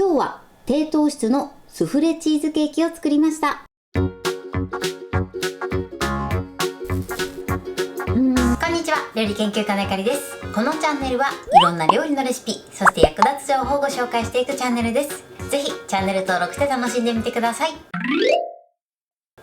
今日は低糖質のスフレチーズケーキを作りました。こんにちは、料理研究家のゆかりです。このチャンネルはいろんな料理のレシピ、そして役立つ情報をご紹介していくチャンネルです。ぜひチャンネル登録して楽しんでみてください。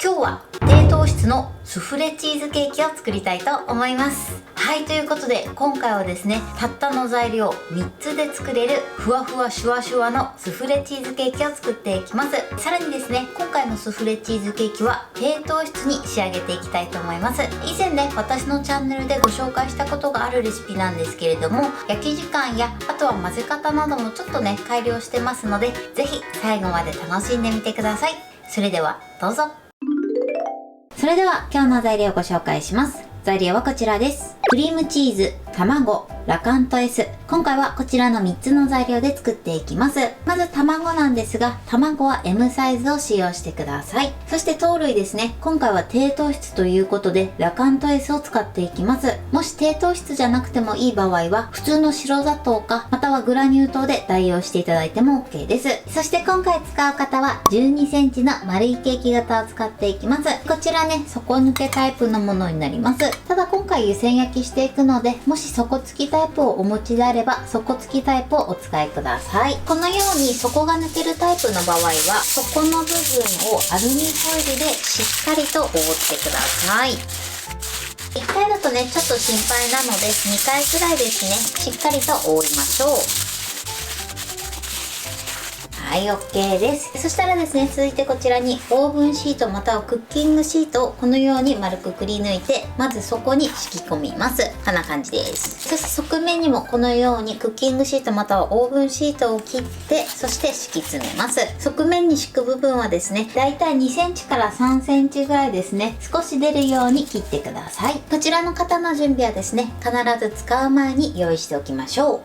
今日は低糖質のスフレチーズケーキを作りたいと思います。はい、ということで今回はですね、たったの材料3つで作れるふわふわシュワシュワのスフレチーズケーキを作っていきます。さらにですね、今回のスフレチーズケーキは低糖質に仕上げていきたいと思います。以前ね、私のチャンネルでご紹介したことがあるレシピなんですけれども、焼き時間やあとは混ぜ方などもちょっとね改良してますので、ぜひ最後まで楽しんでみてください。それではどうぞ。それでは今日の材料をご紹介します。材料はこちらです。クリームチーズ、卵、ラカント S。今回はこちらの3つの材料で作っていきます。まず卵なんですが、卵は M サイズを使用してください。そして糖類ですね。今回は低糖質ということで、ラカント S を使っていきます。もし低糖質じゃなくてもいい場合は、普通の白砂糖か、またはグラニュー糖で代用していただいても OK です。そして今回使う方は、12センチの丸いケーキ型を使っていきます。こちらね、底抜けタイプのものになります。ただ今回湯煎焼きしていくので、もし底付きタイプをお持ちであれば底付きタイプをお使いください。このように底が抜けるタイプの場合は、底の部分をアルミホイルでしっかりと覆ってください。1回だとねちょっと心配なので、2回くらいですねしっかりと覆いましょう。はい、 OK です。そしたらですね、続いてこちらにオーブンシートまたはクッキングシートをこのように丸くくり抜いて、まずそこに敷き込みます。こんな感じです。そして側面にもこのようにクッキングシートまたはオーブンシートを切って、そして敷き詰めます。側面に敷く部分はですね、だいたい2センチから3センチぐらいですね、少し出るように切ってください。こちらの方の準備はですね、必ず使う前に用意しておきましょう。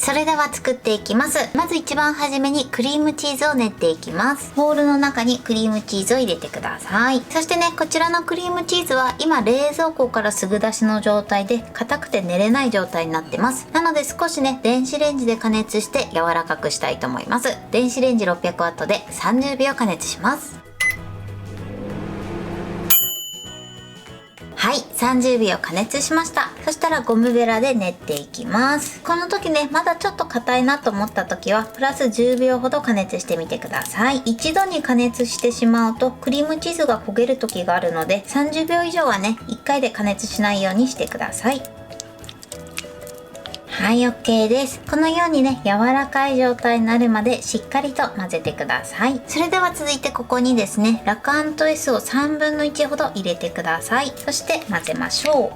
それでは作っていきます。まず一番初めにクリームチーズを練っていきます。ボウルの中にクリームチーズを入れてください。そしてね、こちらのクリームチーズは今冷蔵庫からすぐ出しの状態で硬くて練れない状態になってます。なので少しね、電子レンジで加熱して柔らかくしたいと思います。電子レンジ 600W で30秒加熱します。はい、30秒加熱しました。そしたらゴムベラで練っていきます。この時ね、まだちょっと硬いなと思った時はプラス10秒ほど加熱してみてください。一度に加熱してしまうとクリームチーズが焦げる時があるので、30秒以上はね1回で加熱しないようにしてください。はい、 OK です。このようにね、柔らかい状態になるまでしっかりと混ぜてください。それでは続いてここにですね、ラカント S を1/3分の1ほど入れてください。そして混ぜましょ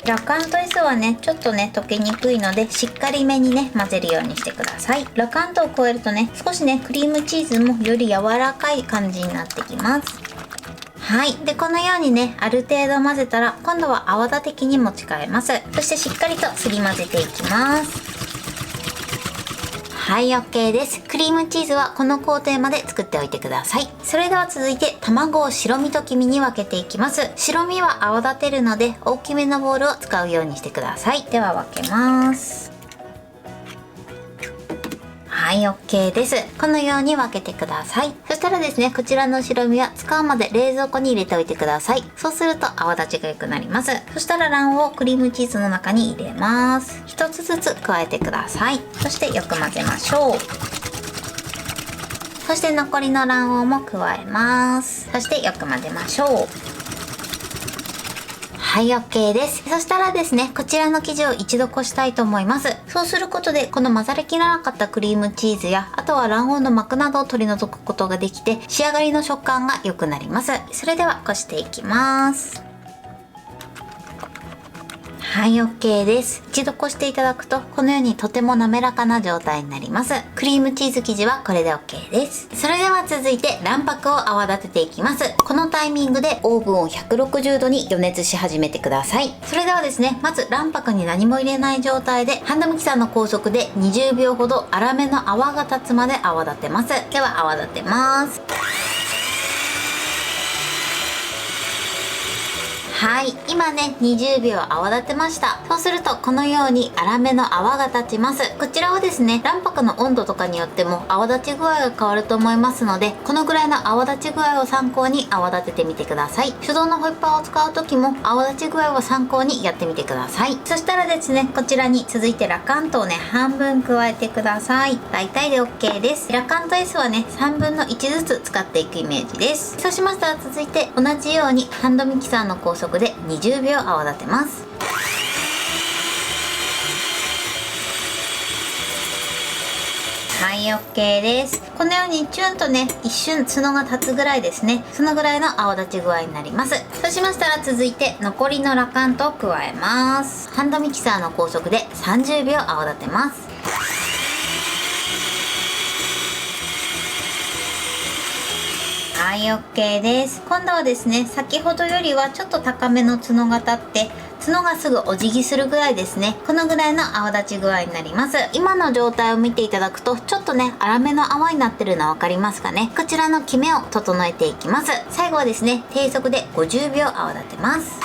う。ラカント S はね、ちょっとね、溶けにくいので、しっかりめにね、混ぜるようにしてください。ラカントを加えるとね、少しね、クリームチーズもより柔らかい感じになってきます。はい。で、このようにね、ある程度混ぜたら、今度は泡立て器に持ち替えます。そしてしっかりとすり混ぜていきます。はい、 OK です。クリームチーズはこの工程まで作っておいてください。それでは続いて、卵を白身と黄身に分けていきます。白身は泡立てるので、大きめのボウルを使うようにしてください。では分けます。はい、 OK です。このように分けてください。そしたらですね、こちらの白身は使うまで冷蔵庫に入れておいてください。そうすると泡立ちが良くなります。そしたら卵黄をクリームチーズの中に入れます。一つずつ加えてください。そしてよく混ぜましょう。そして残りの卵黄も加えます。そしてよく混ぜましょう。はい、 OK です。そしたらですね、こちらの生地を一度こしたいと思います。そうすることで、この混ざりきらなかったクリームチーズや、あとは卵黄の膜などを取り除くことができて、仕上がりの食感が良くなります。それではこしていきます。はい、 OK です。一度こしていただくと、このようにとても滑らかな状態になります。クリームチーズ生地はこれで OK です。それでは続いて卵白を泡立てていきます。このタイミングでオーブンを160度に予熱し始めてください。それではですね、まず卵白に何も入れない状態で、ハンドミキサーの高速で20秒ほど粗めの泡が立つまで泡立てます。では泡立てます。はい、今ね20秒泡立てました。そうするとこのように粗めの泡が立ちます。こちらはですね、卵白の温度とかによっても泡立ち具合が変わると思いますので、このぐらいの泡立ち具合を参考に泡立ててみてください。手動のホイッパーを使う時も泡立ち具合を参考にやってみてください。そしたらですね、こちらに続いてラカントをね半分加えてください。大体で OK です。ラカント S はね3分の1ずつ使っていくイメージです。そうしましたら続いて同じようにハンドミキサーの高速で20秒泡立てます。はい、 OK です。このようにチュンとね一瞬角が立つぐらいですね、そのぐらいの泡立ち具合になります。そうしましたら続いて残りのラカントを加えます。ハンドミキサーの高速で30秒泡立てます。はい、 OK です。今度はですね、先ほどよりはちょっと高めの角が立って角がすぐお辞儀するぐらいですね。このぐらいの泡立ち具合になります。今の状態を見ていただくとちょっとね粗めの泡になってるの分かりますかね。こちらのキメを整えていきます。最後はですね、低速で50秒泡立てます。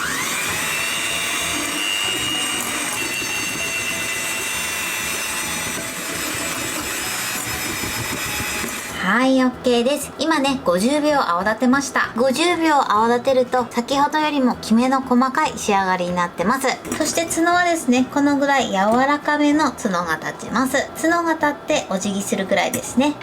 はい、 OK です。今ね50秒泡立てました。50秒泡立てると先ほどよりもきめの細かい仕上がりになってます。そして角はですね、このぐらい柔らかめの角が立ちます。角が立ってお辞儀するぐらいですね。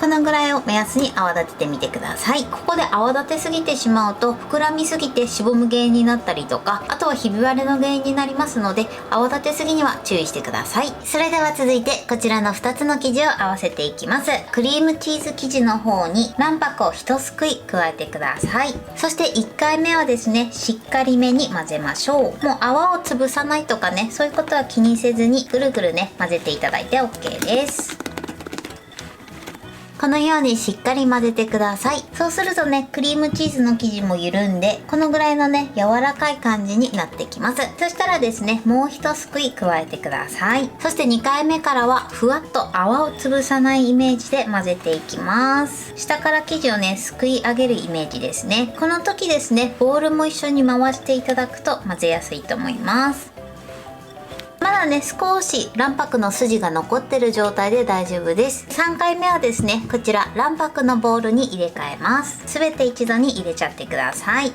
このぐらいを目安に泡立ててみてください。ここで泡立てすぎてしまうと膨らみすぎてしぼむ原因になったりとか、あとはひび割れの原因になりますので、泡立てすぎには注意してください。それでは続いてこちらの2つの生地を合わせていきます。クリームチーズ生地の方に卵白を1すくい加えてください。そして1回目はですね、しっかりめに混ぜましょう。もう泡を潰さないとかね、そういうことは気にせずにぐるぐるね混ぜていただいて OK です。このようにしっかり混ぜてください。そうするとね、クリームチーズの生地も緩んで、このぐらいのね、柔らかい感じになってきます。そしたらですね、もう一すくい加えてください。そして2回目からは、ふわっと泡を潰さないイメージで混ぜていきます。下から生地をね、すくい上げるイメージですね。この時ですね、ボウルも一緒に回していただくと混ぜやすいと思います。まだね少し卵白の筋が残ってる状態で大丈夫です。3回目はですね、こちら卵白のボウルに入れ替えます。すべて一度に入れちゃってください。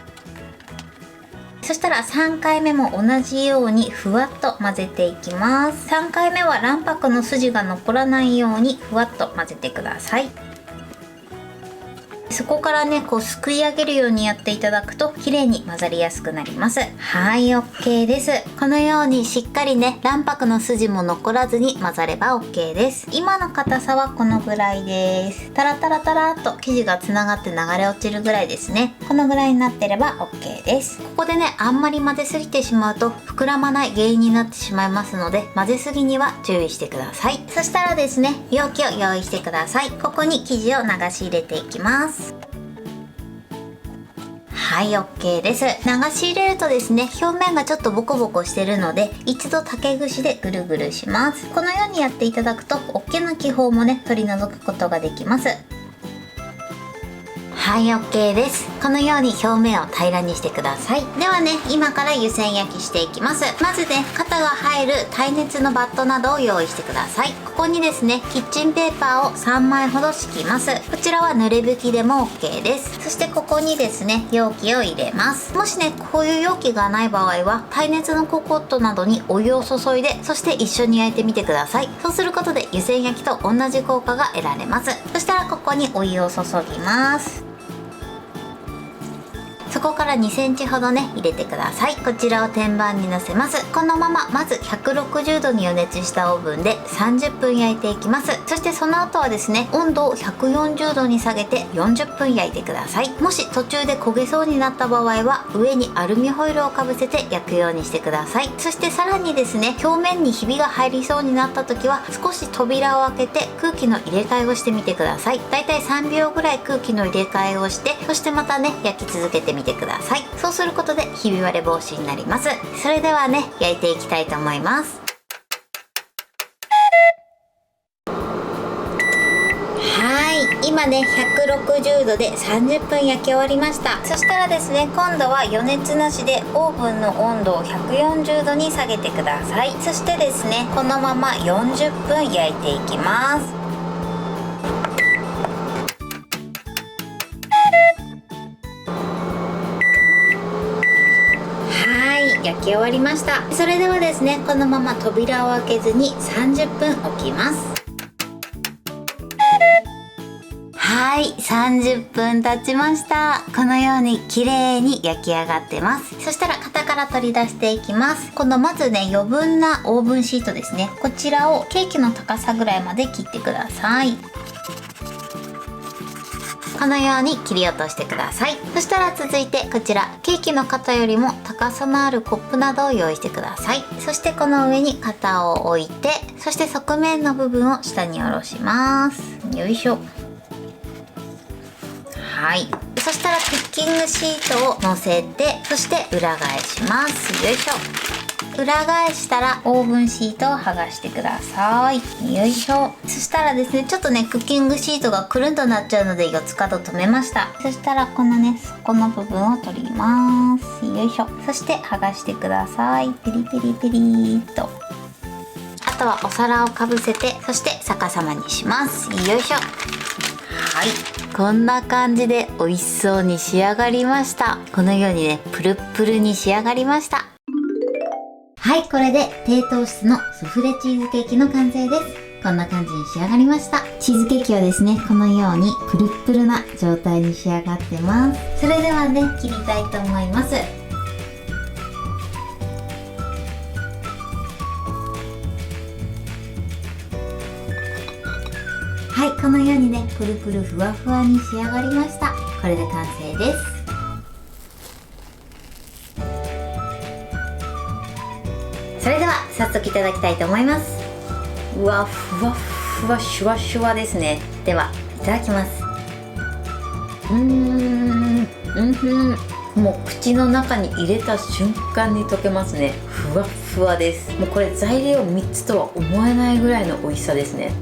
そしたら3回目も同じようにふわっと混ぜていきます。3回目は卵白の筋が残らないようにふわっと混ぜてください。そこからねこうすくい上げるようにやっていただくと綺麗に混ざりやすくなります。はい、 OK です。このようにしっかりね卵白の筋も残らずに混ざれば OK です。今の硬さはこのぐらいです。タラタラタラっと生地がつながって流れ落ちるぐらいですね。このぐらいになってれば OK です。ここでねあんまり混ぜすぎてしまうと膨らまない原因になってしまいますので、混ぜすぎには注意してください。そしたらですね、容器を用意してください。ここに生地を流し入れていきます。はい、 OK です。流し入れるとですね、表面がちょっとボコボコしてるので、一度竹串でぐるぐるします。このようにやっていただくと大きな気泡もね取り除くことができます。はい、 OK です。このように表面を平らにしてください。ではね、今から湯煎焼きしていきます。まずね、型が入る耐熱のバットなどを用意してください。ここにですね、キッチンペーパーを3枚ほど敷きます。こちらは濡れ拭きでも OK です。そしてここにですね、容器を入れます。もしね、こういう容器がない場合は、耐熱のココットなどにお湯を注いで、そして一緒に焼いてみてください。そうすることで湯煎焼きと同じ効果が得られます。そしたらここにお湯を注ぎます。そこから2センチほどね入れてください。こちらを天板にのせます。このまままず160度に予熱したオーブンで30分焼いていきます。そしてその後はですね、温度を140度に下げて40分焼いてください。もし途中で焦げそうになった場合は上にアルミホイルをかぶせて焼くようにしてください。そしてさらにですね、表面にひびが入りそうになった時は少し扉を開けて空気の入れ替えをしてみてください。だいたい3秒ぐらい空気の入れ替えをして、そしてまたね焼き続けてみてください。そうすることでひび割れ防止になります。それではね焼いていきたいと思います。はい、今ね160度で30分焼き終わりました。そしたらですね、今度は余熱なしでオーブンの温度を140度に下げてください。そしてですね、このまま40分焼いていきます。焼き終わりました。それではですね、このまま扉を開けずに30分置きます。はい、30分経ちました。このように綺麗に焼き上がってます。そしたら型から取り出していきます。このまずね、余分なオーブンシートですね、こちらをケーキの高さぐらいまで切ってください。このように切り落としてください。そしたら続いてこちら、ケーキの型よりも高さのあるコップなどを用意してください。そしてこの上に型を置いて、そして側面の部分を下に下ろします。よいしょ。はい。そしたらクッキングシートを乗せて、そして裏返します。よいしょ。裏返したらオーブンシートを剥がしてください。よいしょ。そしたらですね、ちょっとねクッキングシートがくるんとなっちゃうので四つ角止めました。そしたらこのね底の部分を取ります。よいしょ。そして剥がしてください。ピリピリピリっと。あとはお皿をかぶせて、そして逆さまにします。よいしょ。はい、こんな感じで美味しそうに仕上がりました。このようにねプルップルに仕上がりました。はい、これで低糖質のスフレチーズケーキの完成です。こんな感じに仕上がりました。チーズケーキはですね、このようにプルップルな状態に仕上がってます。それではね、切りたいと思います。はい、このようにね、プルプルふわふわに仕上がりました。これで完成です。それでは早速いただきたいと思います。うわ、ふわふわシュワシュワですね。ではいただきます。もう口の中に入れた瞬間に溶けますね。ふわふわです。もうこれ材料3つとは思えないぐらいの美味しさですね。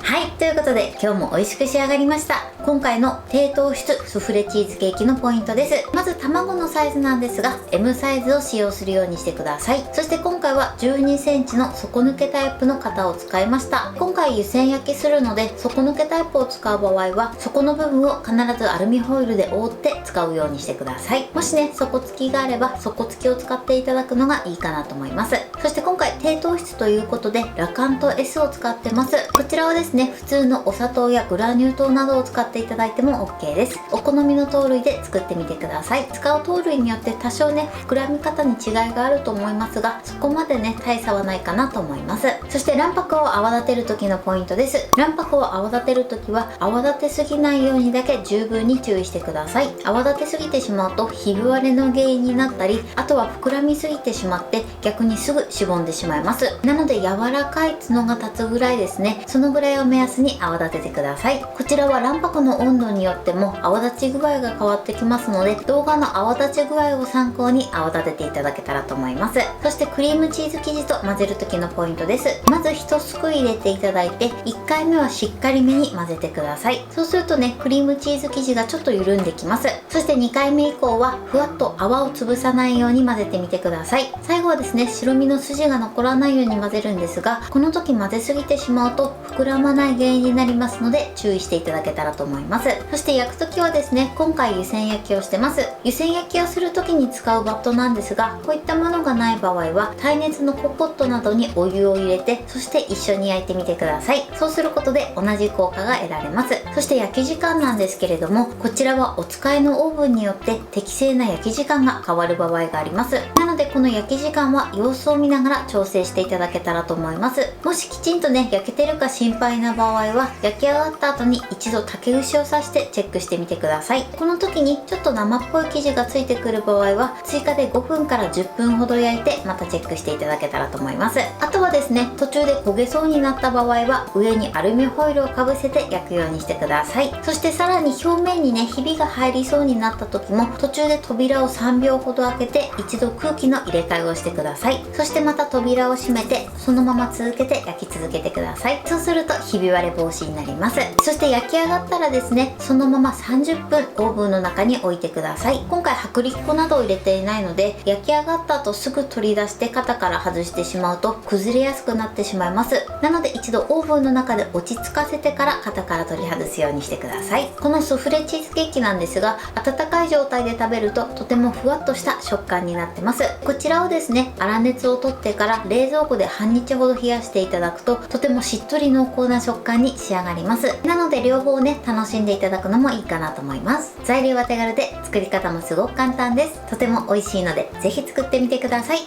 はい、ということで今日も美味しく仕上がりました。今回の低糖質スフレチーズケーキのポイントです。まず卵のサイズなんですが M サイズを使用するようにしてください。そして今回は12センチの底抜けタイプの型を使いました。今回湯煎焼きするので底抜けタイプを使う場合は底の部分を必ずアルミホイルで覆って使うようにしてください。もしね底付きがあれば底付きを使っていただくのがいいかなと思います。そして今回低糖質ということでラカント S を使ってます。こちらはですね、普通のお砂糖やグラニュー糖などを使っていただいても OK です。お好みの糖類で作ってみてください。使う糖類によって多少ね膨らみ方に違いがあると思いますが、そこまでね大差はないかなと思います。そして卵白を泡立てる時のポイントです。卵白を泡立てる時は泡立てすぎないようにだけ十分に注意してください。泡立てすぎてしまうとひび割れの原因になったり、あとは膨らみすぎてしまって逆にすぐしぼんでしまいます。なので柔らかい角が立つぐらいですね、そのぐらいを目安に泡立ててください。こちらは卵白の温度によっても泡立ち具合が変わってきますので、動画の泡立ち具合を参考に泡立てていただけたらと思います。そしてクリームチーズ生地と混ぜる時のポイントです。まず1すくい入れていただいて、1回目はしっかりめに混ぜてください。そうするとねクリームチーズ生地がちょっと緩んできます。そして2回目以降はふわっと泡を潰さないように混ぜてみてください。最後はですね、白身の筋が残らないように混ぜるんですが、この時混ぜすぎてしまうと膨らまない原因になりますので注意していただけたらと思います。そして焼く時はですね、今回湯煎焼きをしてます。湯煎焼きをする時に使うバットなんですが、こういったものがない場合は耐熱のココットなどにお湯を入れて、そして一緒に焼いてみてください。そうすることで同じ効果が得られます。そして焼き時間なんですけれども、こちらはお使いのオーブンによって適正な焼き時間が変わる場合があります。なのでこの焼き時間は様子を見ながら調整していただけたらと思います。もしきちんとね焼けてるか心配な場合は焼き上がった後に一度竹串を刺してチェックしてみてください。この時にちょっと生っぽい生地がついてくる場合は追加で5分から10分ほど焼いてまたチェックしていただけたらと思います。あとはですね、途中で焦げそうになった場合は上にアルミホイルをかぶせて焼くようにしてください。そしてさらに表面にねひびが入りそうになった時も途中で扉を3秒ほど開けて一度空気気の入れ替えをしてください。そしてまた扉を閉めてそのまま続けて焼き続けてください。そうするとひび割れ防止になります。そして焼き上がったらですね、そのまま30分オーブンの中に置いてください。今回薄力粉などを入れていないので、焼き上がった後すぐ取り出して型から外してしまうと崩れやすくなってしまいます。なので一度オーブンの中で落ち着かせてから型から取り外すようにしてください。このスフレチーズケーキなんですが、温かい状態で食べるととてもふわっとした食感になってます。こちらをですね、粗熱を取ってから冷蔵庫で半日ほど冷やしていただくと、とてもしっとり濃厚な食感に仕上がります。なので両方ね、楽しんでいただくのもいいかなと思います。材料は手軽で作り方もすごく簡単です。とても美味しいのでぜひ作ってみてください。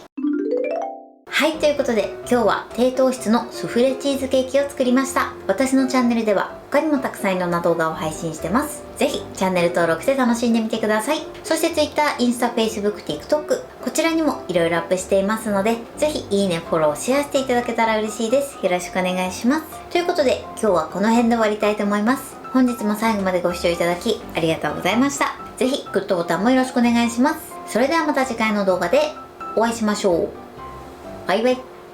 はい、ということで今日は低糖質のスフレチーズケーキを作りました。私のチャンネルでは他にもたくさんいろんな動画を配信してます。ぜひチャンネル登録して楽しんでみてください。そして Twitter、インスタ、Facebook、TikTok、こちらにもいろいろアップしていますので、ぜひいいね、フォロー、シェアしていただけたら嬉しいです。よろしくお願いします。ということで今日はこの辺で終わりたいと思います。本日も最後までご視聴いただきありがとうございました。ぜひグッドボタンもよろしくお願いします。それではまた次回の動画でお会いしましょう。バイバイ。